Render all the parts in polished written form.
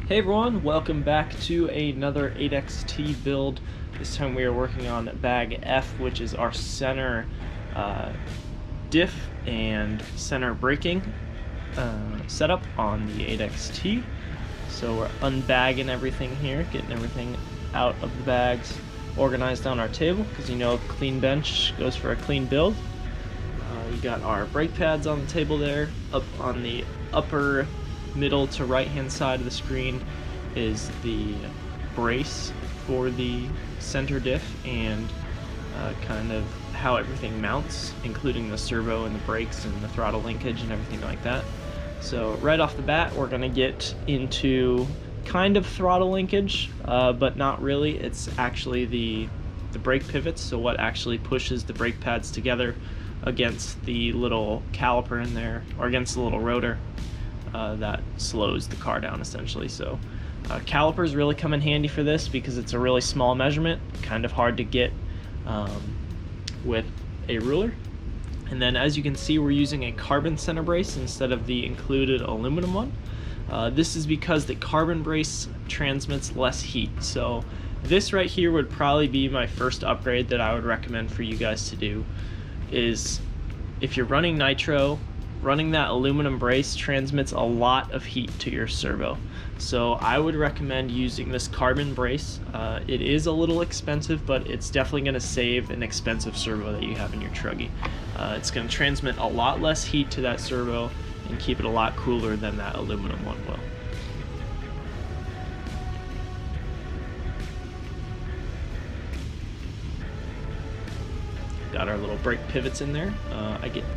Hey everyone, welcome back to another 8XT build. This time we are working on bag F, which is our center diff and center braking setup on the 8XT. So we're unbagging everything here, getting everything out of the bags, organized on our table, because you know a clean bench goes for a clean build. You got our brake pads on the table there. Up on the upper middle to right hand side of the screen is the brace for the center diff and kind of how everything mounts, including the servo and the brakes and the throttle linkage and everything like that. So right off the bat we're going to get into kind of throttle linkage, but not really. It's actually the brake pivots, so what actually pushes the brake pads together against the little caliper in there, or against the little rotor that slows the car down essentially. So calipers really come in handy for this because it's a really small measurement, kind of hard to get with a ruler. And then as you can see, we're using a carbon center brace instead of the included aluminum one. This is because the carbon brace transmits less heat. So this right here would probably be my first upgrade that I would recommend for you guys to do. Is if you're running nitro, running that aluminum brace transmits a lot of heat to your servo. So I would recommend using this carbon brace. It is a little expensive, but it's definitely going to save an expensive servo that you have in your truggy. It's going to transmit a lot less heat to that servo and keep it a lot cooler than that aluminum one will. Got our little brake pivots in there.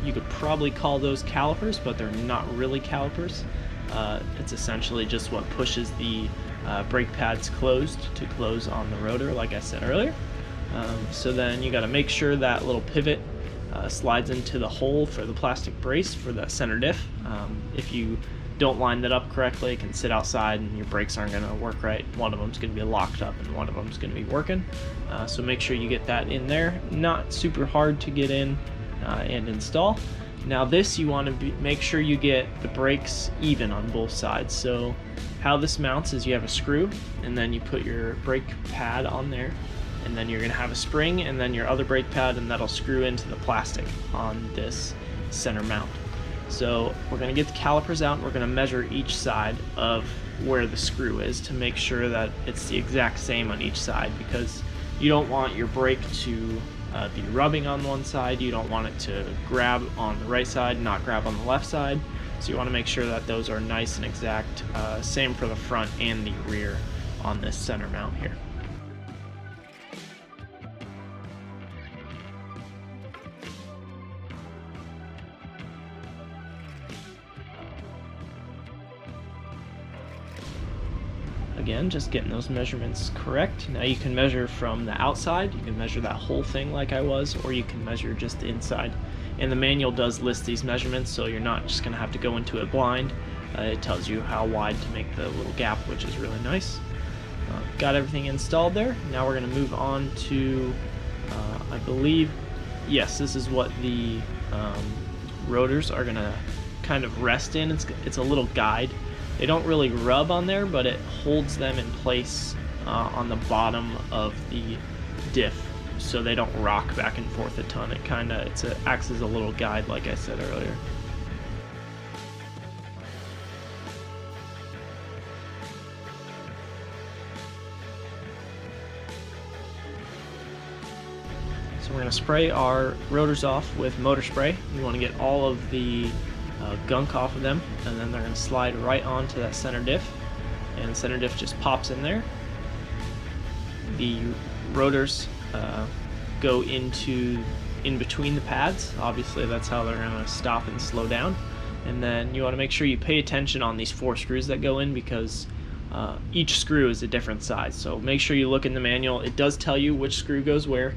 You could probably call those calipers, but they're not really calipers. It's essentially just what pushes the brake pads closed to close on the rotor, like I said earlier. So then you got to make sure that little pivot slides into the hole for the plastic brace for the center diff. If you don't line that up correctly, it can sit outside and your brakes aren't going to work right. One of them is going to be locked up and one of them is going to be working. So make sure you get that in there. Not super hard to get in and install. Now this, you want to make sure you get the brakes even on both sides. So how this mounts is you have a screw and then you put your brake pad on there, and then you're going to have a spring and then your other brake pad, and that'll screw into the plastic on this center mount. So we're going to get the calipers out and we're going to measure each side of where the screw is to make sure that it's the exact same on each side, because you don't want your brake to be rubbing on one side, you don't want it to grab on the right side, not grab on the left side. So you want to make sure that those are nice and exact, same for the front and the rear on this center mount here. Again, just getting those measurements correct. Now you can measure from the outside, you can measure that whole thing like I was, or you can measure just the inside. And the manual does list these measurements, so you're not just going to have to go into it blind. It tells you how wide to make the little gap, which is really nice. Got everything installed there. Now we're going to move on to, I believe, yes, this is what the rotors are going to kind of rest in. It's a little guide. They don't really rub on there, but it holds them in place on the bottom of the diff, so they don't rock back and forth a ton. It acts as a little guide, like I said earlier. So we're going to spray our rotors off with motor spray. We want to get all of the gunk off of them, and then they're going to slide right onto that center diff, and center diff just pops in there. The rotors go in between the pads. Obviously that's how they're going to stop and slow down. And then you want to make sure you pay attention on these 4 screws that go in, because each screw is a different size. So make sure you look in the manual. It does tell you which screw goes where,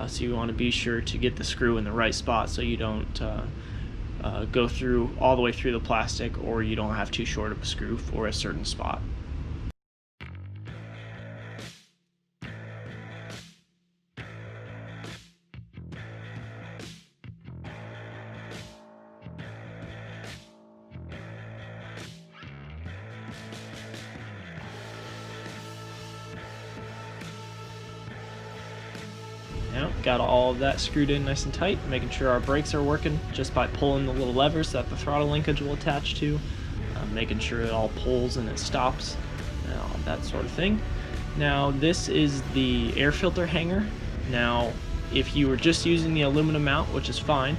so you want to be sure to get the screw in the right spot so you don't go through all the way through the plastic, or you don't have too short of a screw for a certain spot. Now, got all of that screwed in nice and tight, making sure our brakes are working just by pulling the little levers that the throttle linkage will attach to, making sure it all pulls and it stops, that sort of thing. Now, this is the air filter hanger. Now, if you were just using the aluminum mount, which is fine,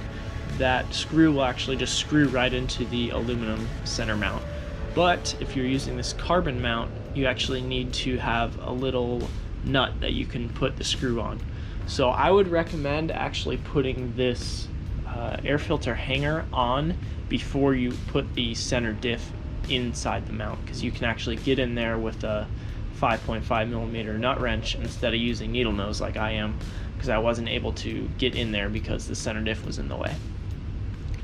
that screw will actually just screw right into the aluminum center mount. But if you're using this carbon mount, you actually need to have a little nut that you can put the screw on. So I would recommend actually putting this air filter hanger on before you put the center diff inside the mount, because you can actually get in there with a 5.5mm nut wrench instead of using needle nose like I am, because I wasn't able to get in there because the center diff was in the way.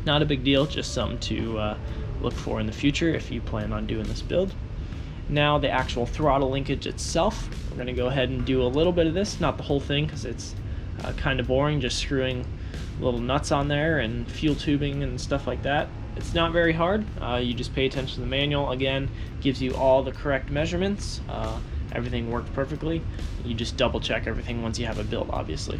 Not a big deal, just something to look for in the future if you plan on doing this build. Now the actual throttle linkage itself, we're going to go ahead and do a little bit of this, not the whole thing because it's kind of boring, just screwing little nuts on there and fuel tubing and stuff like that. It's not very hard. You just pay attention to the manual. Again, gives you all the correct measurements. Everything worked perfectly. You just double check everything once you have a build, obviously.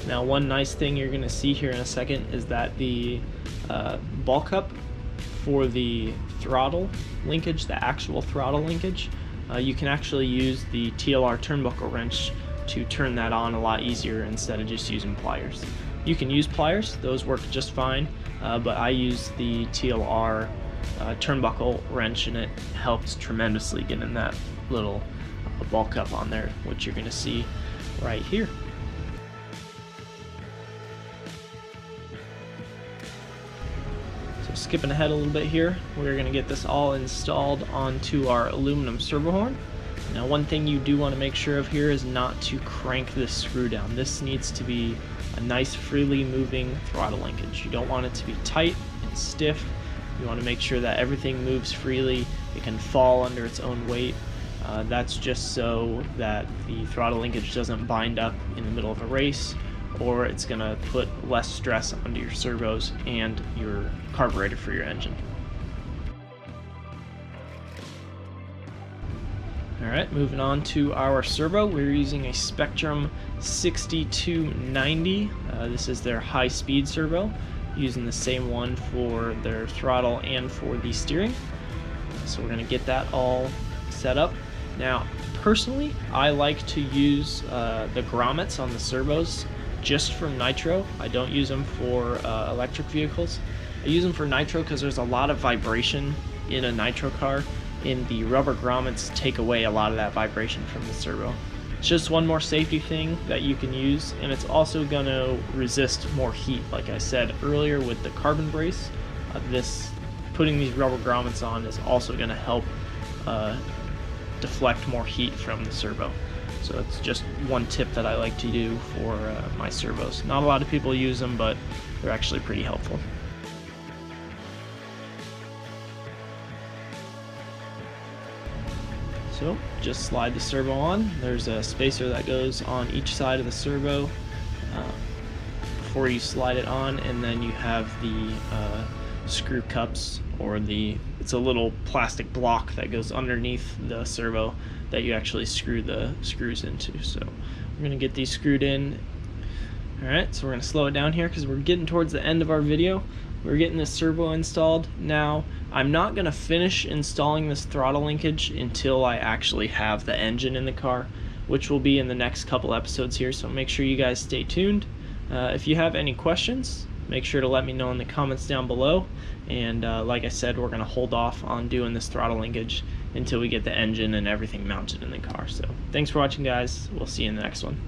Now, one nice thing you're going to see here in a second is that the ball cup for the throttle linkage, the actual throttle linkage, you can actually use the TLR turnbuckle wrench to turn that on a lot easier instead of just using pliers. You can use pliers, those work just fine, but I use the TLR turnbuckle wrench, and it helps tremendously getting that little ball cup on there, which you're going to see right here. So skipping ahead a little bit here, we're going to get this all installed onto our aluminum servo horn. Now, one thing you do want to make sure of here is not to crank this screw down. This needs to be a nice freely moving throttle linkage. You don't want it to be tight and stiff. You want to make sure that everything moves freely. It can fall under its own weight. That's just so that the throttle linkage doesn't bind up in the middle of a race, or it's going to put less stress onto your servos and your carburetor for your engine. Alright, moving on to our servo. We're using a Spectrum 6290. This is their high-speed servo, using the same one for their throttle and for the steering. So we're going to get that all set up. Now, personally, I like to use the grommets on the servos just for nitro. I don't use them for electric vehicles. I use them for nitro because there's a lot of vibration in a nitro car, and the rubber grommets take away a lot of that vibration from the servo. It's just one more safety thing that you can use, and it's also going to resist more heat. Like I said earlier with the carbon brace, putting these rubber grommets on is also going to help deflect more heat from the servo. So it's just one tip that I like to do for my servos. Not a lot of people use them, but they're actually pretty helpful. So just slide the servo on. There's a spacer that goes on each side of the servo before you slide it on, and then you have the screw cups, or it's a little plastic block that goes underneath the servo that you actually screw the screws into. So we're going to get these screwed in. Alright, so we're going to slow it down here because we're getting towards the end of our video. We're getting this servo installed. Now, I'm not going to finish installing this throttle linkage until I actually have the engine in the car, which will be in the next couple episodes here, so make sure you guys stay tuned. If you have any questions, make sure to let me know in the comments down below. And like I said, we're going to hold off on doing this throttle linkage until we get the engine and everything mounted in the car. So thanks for watching, guys. We'll see you in the next one.